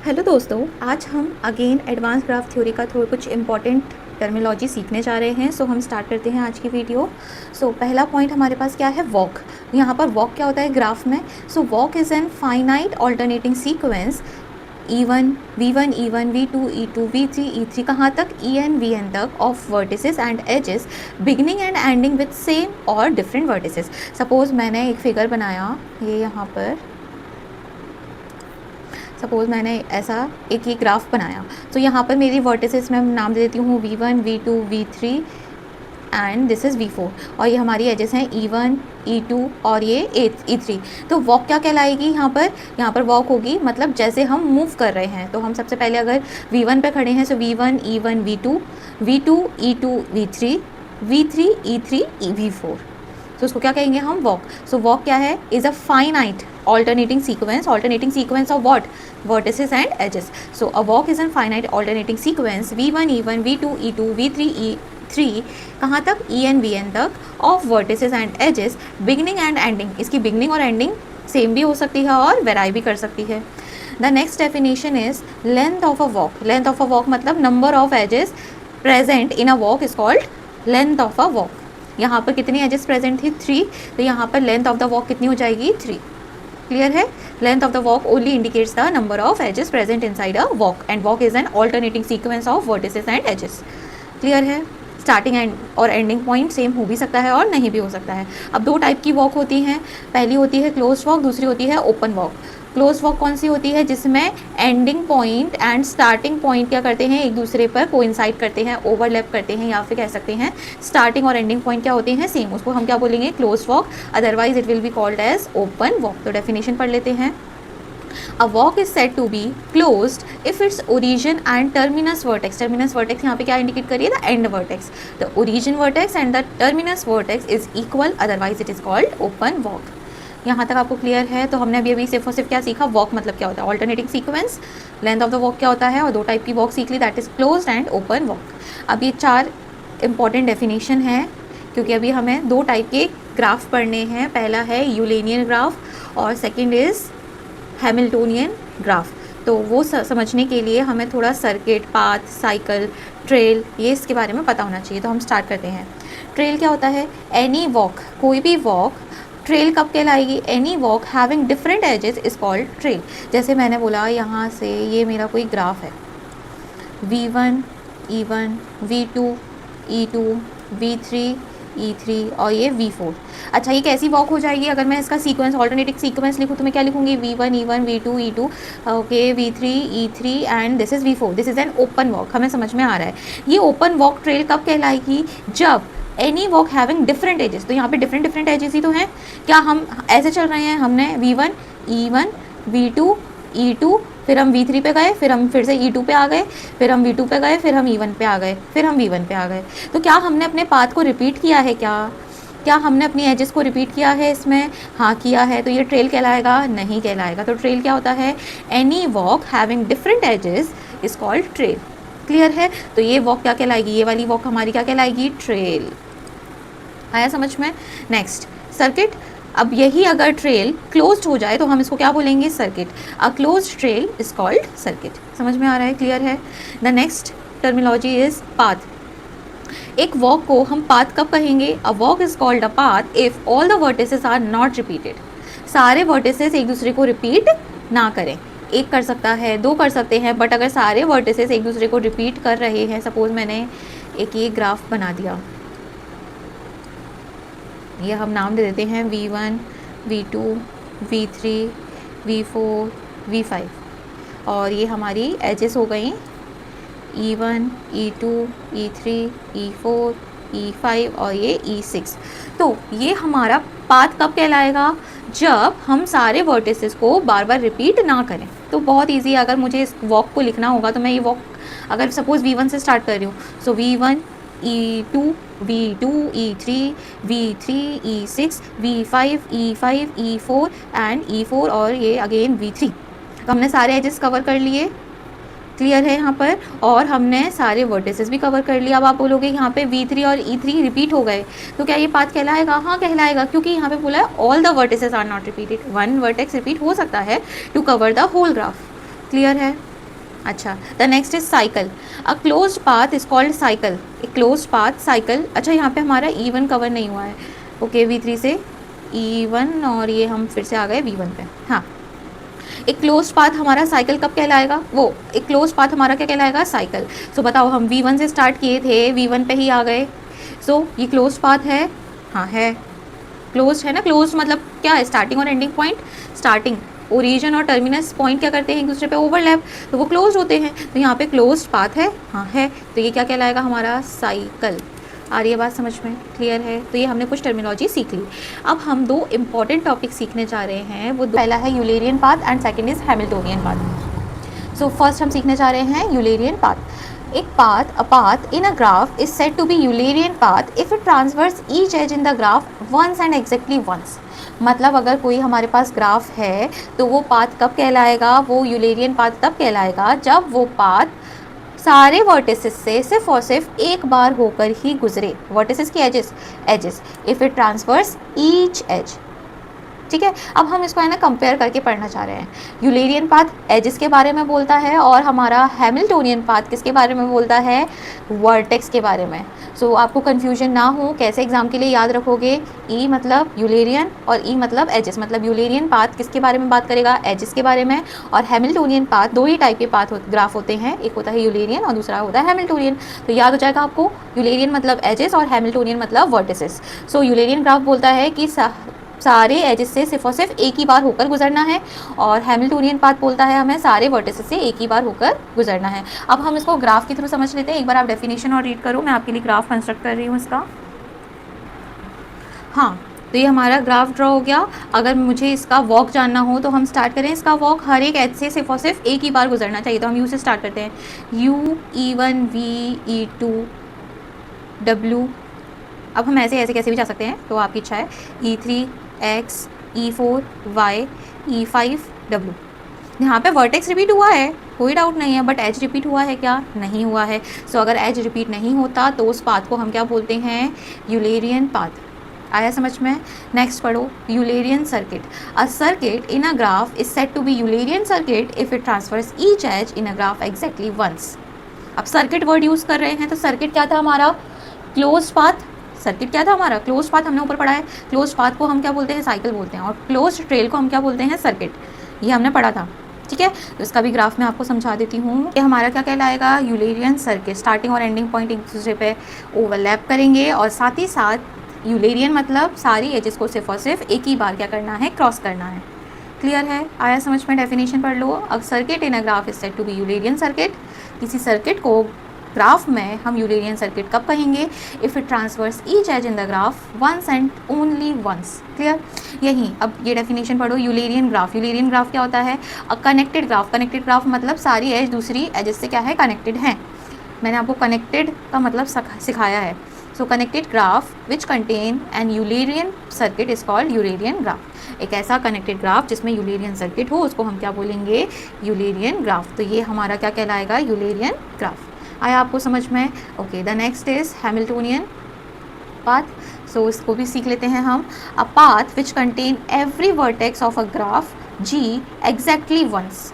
Hello दोस्तों, आज हम अगेन एडवांस ग्राफ थ्योरी का थोड़ा कुछ इंपॉर्टेंट टर्मिनोलॉजी सीखने जा रहे हैं। सो हम स्टार्ट करते हैं आज की वीडियो। पहला पॉइंट हमारे पास क्या है, वॉक। यहाँ पर वॉक क्या होता है ग्राफ में। Walk is an finite alternating sequence E1, V1, E1, V2, E2, V3, E3 कहाँ तक En, Vn तक of vertices and edges beginning and ending with same or different vertices. Suppose मैंने एक फिगर बनाया, ये यहाँ पर सपोज़ मैंने ऐसा एक ये ग्राफ बनाया। तो यहाँ पर मेरी वर्टिसेस में नाम दे देती हूँ V1, V2, V3 and this is V4 और ये हमारी एजेस हैं E1, E2 और ये E3। तो वॉक क्या कहलाएगी यहाँ पर वॉक होगी मतलब जैसे हम मूव कर रहे हैं। तो हम सबसे पहले अगर V1 पे खड़े हैं तो V1, E1, V2, V2, E2, V3, V3, E3, V4। तो उसको क्या कहेंगे हम, वॉक। वॉक क्या है, is a finite alternating sequence of what, vertices and edges. A walk is a finite alternating sequence V1, E1, V2, E2, V3, E3 कहाँ तक, En, Vn तक of vertices and edges beginning and ending। इसकी beginning और ending same भी हो सकती है और वेराई भी कर सकती है। The next definition is length of a walk। length of a walk मतलब number of edges present in a walk is called length of a walk। यहाँ पर कितनी एजेस प्रेजेंट थी, 3। तो यहाँ पर लेंथ ऑफ द वॉक कितनी हो जाएगी, 3। क्लियर है। Length of the walk only indicates the number of edges present inside a walk and walk is an alternating sequence of vertices and edges. Clear है। Starting and और ending point same हो भी सकता है और नहीं भी हो सकता है। अब दो टाइप की वॉक होती हैं, पहली होती है क्लोज वॉक, दूसरी होती है ओपन वॉक। क्लोज वॉक कौन सी होती है, जिसमें ending point and starting point क्या करते हैं, एक दूसरे पर कोइंसाइड करते हैं, ओवरलैप करते हैं, या फिर कह सकते हैं स्टार्टिंग और एंडिंग पॉइंट क्या होते हैं, सेम। उसको हम क्या बोलेंगे, close walk. Otherwise it will be called as open walk. तो डेफिनेशन पढ़ लेते हैं। A walk is said to be closed if its origin and terminus vertex यहाँ पे क्या इंडिकेट करिए, the end vertex. The origin vertex and the terminus vertex is equal, otherwise it is called open walk. यहाँ तक आपको clear है। तो हमने अभी सिर्फ और सिर्फ क्या सीखा, वॉक मतलब क्या होता है, alternating sequence, length of the walk क्या होता है, और दो टाइप की वॉक सीख ली, that is closed and open walk. अब ये 4 इंपॉर्टेंट डेफिनेशन है क्योंकि अभी हमें 2 टाइप के ग्राफ पढ़ने हैं। पहला है यूलेनियन ग्राफ और सेकेंड इज़ हैमिल्टोनियन ग्राफ। तो वो समझने के लिए हमें थोड़ा सर्किट, पाथ, साइकिल, ट्रेल, ये इसके बारे में पता होना चाहिए। तो हम स्टार्ट करते हैं। ट्रेल क्या होता है, एनी वॉक, कोई भी वॉक। ट्रेल कब कहलाएगी, any walk having different edges is called trail. जैसे मैंने बोला यहाँ से ये मेरा कोई ग्राफ है, V1, E1, V2, E2, V3, E3 और ये V4। अच्छा, ये कैसी वॉक हो जाएगी, अगर मैं इसका सीक्वेंस, ऑल्टरनेटिव सीक्वेंस लिखूँ तो मैं क्या लिखूँगी, V1, E1, V2, E2, okay, V3, E3 and this is V4। This is an open walk. हमें समझ में आ रहा है। ये ओपन वॉक ट्रेल कब कहलाएगी, जब any walk having different edges. तो यहाँ पे डिफरेंट एजेस ही तो हैं। क्या हम ऐसे चल रहे हैं, हमने V1, E1, V2, E2, फिर हम V3 पे गए, फिर हम फिर से E2 पे आ गए, फिर हम V2 पे गए, फिर हम E1 पे आ गए, फिर हम V1 पे आ gए। तो क्या हमने अपने पाथ को रिपीट किया है, क्या हमने अपनी एजेस को रिपीट किया है इसमें, हाँ किया है। तो ये ट्रेल कहलाएगा, नहीं कहलाएगा। तो ट्रेल क्या होता है, any walk having different edges is called trail. Clear है। तो ये वॉक क्या कहलाएगी, ये वाली वॉक हमारी क्या कहलाएगी, ट्रेल। आया समझ में। Next, circuit. अब यही अगर ट्रेल क्लोज्ड हो जाए तो हम इसको क्या बोलेंगे, circuit. A closed trail is called circuit. समझ में आ रहा है, क्लियर है। The next terminology is path. एक वॉक को हम पाथ कब कहेंगे, a walk is called a path if all the vertices are not repeated. सारे वर्टिसेस एक दूसरे को रिपीट ना करें। एक कर सकता है, 2 कर सकते हैं, बट अगर सारे वर्टिसेस एक दूसरे को रिपीट कर रहे हैं, सपोज मैंने एक ये ग्राफ बना दिया, ये हम नाम दे देते हैं V1, V2, V3, V4, V5 और ये हमारी एजेस हो गई E1, E2, E3, E4, E5 और ये E6। तो ये हमारा पाथ कब कहलाएगा, जब हम सारे वर्टिसेस को बार बार रिपीट ना करें। तो बहुत इजी है, अगर मुझे इस वॉक को लिखना होगा तो मैं ये वॉक अगर सपोज V1 से स्टार्ट कर रही हूँ, सो V1, E2, V2, E3, V3, E6, V5, E5, E4 and E4 और ये अगेन V3। तो हमने सारे एजेस कवर कर लिए, क्लियर है यहाँ पर, और हमने सारे वर्टिसेस भी कवर कर लिया। अब आप बोलोगे यहाँ पे V3 और E3 रिपीट हो गए, तो क्या ये पाथ कहलाएगा, हाँ कहलाएगा, क्योंकि यहाँ पे बोला है all the vertices are not repeated. One vertex repeat हो सकता है to cover the whole graph. Clear है। अच्छा, the next is cycle. A closed path is called cycle. A closed path cycle. अच्छा, यहाँ पे हमारा E1 कवर नहीं हुआ है। ओके, V3 से E1 और ये हम फिर से आ गए V1 पे। हाँ, एक क्लोज पाथ हमारा साइकिल कब कहलाएगा? वो एक क्लोज पाथ हमारा क्या कहलाएगा? साइकिल। सो बताओ, हम V1 से स्टार्ट किए थे, V1 पे ही आ गए। सो ये क्लोज पाथ है। हाँ है, क्लोज है ना। क्लोज मतलब क्या है? स्टार्टिंग और एंडिंग पॉइंट। स्टार्टिंग, ओरिजिन और टर्मिनस पॉइंट क्या करते हैं? एक दूसरे पे ओवरलैप, तो वो क्लोज होते हैं। तो यहाँ पे क्लोज पाथ है। हाँ है, तो ये क्या कहलाएगा? हमारा साइकिल। आ रही है बात समझ में? क्लियर है? तो ये हमने कुछ टर्मिनोलॉजी सीख ली। अब हम दो इंपॉर्टेंट टॉपिक सीखने जा रहे हैं। वो पहला है Eulerian path and second is Hamiltonian path. So first हम सीखने जा रहे हैं यूलेरियन पाथ। एक path, a path in a graph is said to be Eulerian path if it transverse each edge in the graph once and exactly once. मतलब अगर कोई हमारे पास ग्राफ है तो वो पाथ कब कहलाएगा? वो यूलेरियन पाथ तब कहलाएगा जब वो पाथ सारे वर्टिसेस से सिर्फ और सिर्फ एक बार होकर ही गुजरे। वर्टिसेस की edges if it transfers each edge. ठीक है, अब हम इसको है ना कंपेयर करके पढ़ना चाह रहे हैं। यूलेरियन पाथ एजेस के बारे में बोलता है और हमारा हैमिल्टोनियन पाथ किसके बारे में बोलता है? वर्टेक्स के बारे में। सो आपको कन्फ्यूजन ना हो, कैसे एग्जाम के लिए याद रखोगे? ई मतलब यूलेरियन और ई मतलब एजेस। मतलब यूलेरियन पाथ किसके बारे में बात करेगा? एजेस के बारे में। और हैमिल्टोनियन पाथ, दो ही टाइप के पाथ ग्राफ होते हैं, एक होता है यूलेरियन और दूसरा होता है हैमिल्टोनियन। तो याद हो जाएगा आपको, यूलेरियन मतलब एजेस और हैमिल्टोनियन मतलब वर्टिसेस। सो यूलेरियन ग्राफ बोलता है कि सारे एजेस से सिर्फ और सिर्फ एक ही बार होकर गुजरना है, और हैमिल्टोनियन पाथ बोलता है हमें सारे वर्टिसेस से एक ही बार होकर गुजरना है। अब हम इसको ग्राफ के थ्रू समझ लेते हैं। एक बार आप डेफिनेशन और रीड करो, मैं आपके लिए ग्राफ कंस्ट्रक्ट कर रही हूँ इसका। हाँ, तो ये हमारा ग्राफ ड्रॉ हो गया। अगर मुझे इसका वॉक जानना हो तो हम स्टार्ट करें। इसका वॉक हर एक एज से सिर्फ और सिर्फ एक ही बार गुजरना चाहिए, तो हम यू से स्टार्ट करते हैं। U, E1, V, E2, W। अब हम ऐसे ऐसे कैसे भी जा सकते हैं, तो आपकी इच्छा है। E3, X, E4, Y, E5, W। यहाँ पे वर्टेक्स रिपीट हुआ है, कोई डाउट नहीं है, बट एज रिपीट हुआ है क्या? नहीं हुआ है। सो अगर एज रिपीट नहीं होता तो उस पाथ को हम क्या बोलते हैं? Eulerian path. आया समझ में? नेक्स्ट पढ़ो, Eulerian circuit. A circuit in a graph is said to be Eulerian circuit if it transfers each edge in a graph exactly once. अब सर्किट वर्ड यूज़ कर रहे हैं, तो सर्किट क्या था हमारा? Close path. सर्किट क्या था हमारा? Close path. हमने ऊपर पढ़ा है, क्लोज पाथ को हम क्या बोलते हैं? साइकिल बोलते हैं। और क्लोज ट्रेल को हम क्या बोलते हैं? सर्किट। ये हमने पढ़ा था, ठीक है। तो इसका भी ग्राफ मैं आपको समझा देती हूँ। ये हमारा क्या कहलाएगा? Eulerian circuit. स्टार्टिंग और एंडिंग पॉइंट एक दूसरे पे ओवरलैप करेंगे, और साथ ही साथ यूलेरियन मतलब सारी एजेस को सिर्फ और सिर्फ एक ही बार क्या करना है? क्रॉस करना है। क्लियर है? आया समझ में? डेफिनेशन पढ़ लो। अब circuit in a graph is said to be Eulerian circuit. किसी सर्किट को ग्राफ में हम यूलेरियन सर्किट कब कहेंगे? If it transverse each edge in the graph once and only once. Clear? यही अब ये डेफिनेशन पढ़ो। Eulerian graph. यूलेरियन ग्राफ क्या होता है? A connected graph. Connected graph मतलब सारी एज दूसरी एजेस से क्या है? कनेक्टेड हैं। मैंने आपको कनेक्टेड का मतलब सिखाया है। So connected graph which contain an Eulerian circuit is called Eulerian graph. एक ऐसा कनेक्टेड ग्राफ जिसमें यूलेरियन सर्किट हो उसको हम क्या बोलेंगे? Eulerian graph. तो ये हमारा क्या कहलाएगा? Eulerian graph. आया आपको समझ में? Okay, the next is Hamiltonian path. So इसको भी सीख लेते हैं हम। A path which contain every vertex of a graph G exactly once.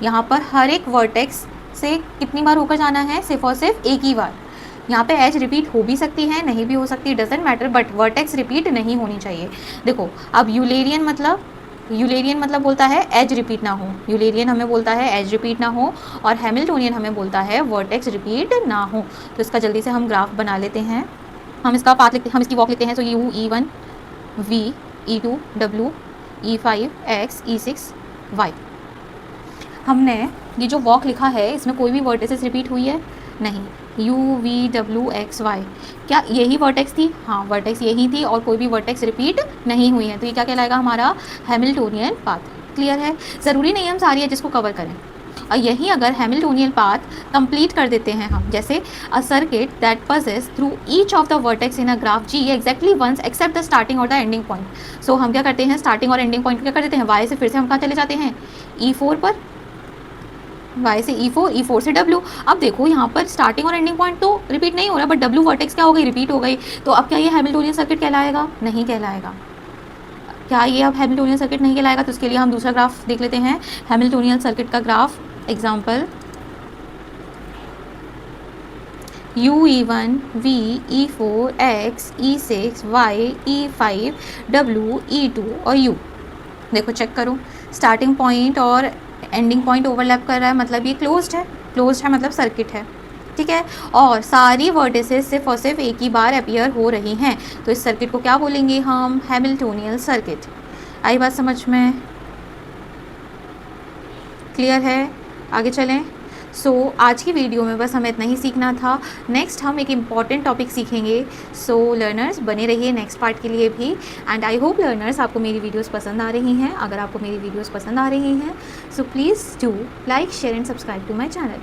यहाँ पर हर एक वर्टेक्स से कितनी बार होकर जाना है? सिर्फ और सिर्फ एक ही बार। यहाँ पे एज रिपीट हो भी सकती है, नहीं भी हो सकती, doesn't matter, but vertex repeat नहीं होनी चाहिए। देखो, अब यूलेरियन मतलब बोलता है एज रिपीट ना हो। यूलेरियन हमें बोलता है एज रिपीट ना हो, और हैमिल्टोनियन हमें बोलता है वर्टेक्स रिपीट ना हो। तो इसका जल्दी से हम ग्राफ बना लेते हैं। हम इसका पाथ लिखते, हम इसकी वॉक लिखते हैं। तो U, E1, V, E2, W, E5, X, E6, Y। हमने ये जो वॉक लिखा है इसमें कोई भी वर्टेसेस रिपीट हुई है? नहीं। U, V, W, X, Y, क्या यही वर्टेक्स थी? हाँ, वर्टेक्स यही थी, और कोई भी वर्टेक्स रिपीट नहीं हुई है। तो ये क्या कहलाएगा? हमारा हैमिल्टोनियन पाथ। क्लियर है? ज़रूरी नहीं हम सारी एजेस को कवर करें, और यही अगर हैमिल्टोनियन पाथ कंप्लीट कर देते हैं हम, जैसे a circuit that passes through each of the vertex in a graph G exactly once except the starting और द एंडिंग पॉइंट। सो हम क्या करते हैं? स्टार्टिंग और एंडिंग पॉइंट क्या कर देते हैं? Y से फिर से हम कहाँ चले जाते हैं? E4 पर। Y से E4, E4 से W। अब देखो यहाँ पर स्टार्टिंग और एंडिंग पॉइंट तो रिपीट नहीं हो रहा, बट W वर्टेक्स क्या हो गई? रिपीट हो गई। तो अब क्या ये हैमिल्टोनियन सर्किट कहलाएगा? नहीं कहलाएगा। क्या ये अब हैमिल्टोनियन सर्किट नहीं कहलाएगा? तो उसके लिए हम दूसरा ग्राफ देख लेते हैं, हैमिल्टोनियन सर्किट का graph. Example U-E1, V, E4, X, E6, Y, E5, W, E2 और U। देखो चेक करो, स्टार्टिंग पॉइंट और एंडिंग पॉइंट ओवरलैप कर रहा है, मतलब ये क्लोज्ड है। क्लोज्ड है मतलब सर्किट है, ठीक है। और सारी वर्टिसेस सिर्फ और सिर्फ एक ही बार अपीयर हो रही हैं, तो इस सर्किट को क्या बोलेंगे हम? Hamiltonian circuit. आई बात समझ में? क्लियर है? आगे चलें। आज की वीडियो में बस हमें इतना ही सीखना था। नेक्स्ट हम एक इम्पॉर्टेंट टॉपिक सीखेंगे। लर्नर्स बने रहिए नेक्स्ट पार्ट के लिए भी। एंड आई होप लर्नर्स आपको मेरी वीडियोस पसंद आ रही हैं। अगर आपको मेरी वीडियोस पसंद आ रही हैं, so please do like, share and subscribe to my channel.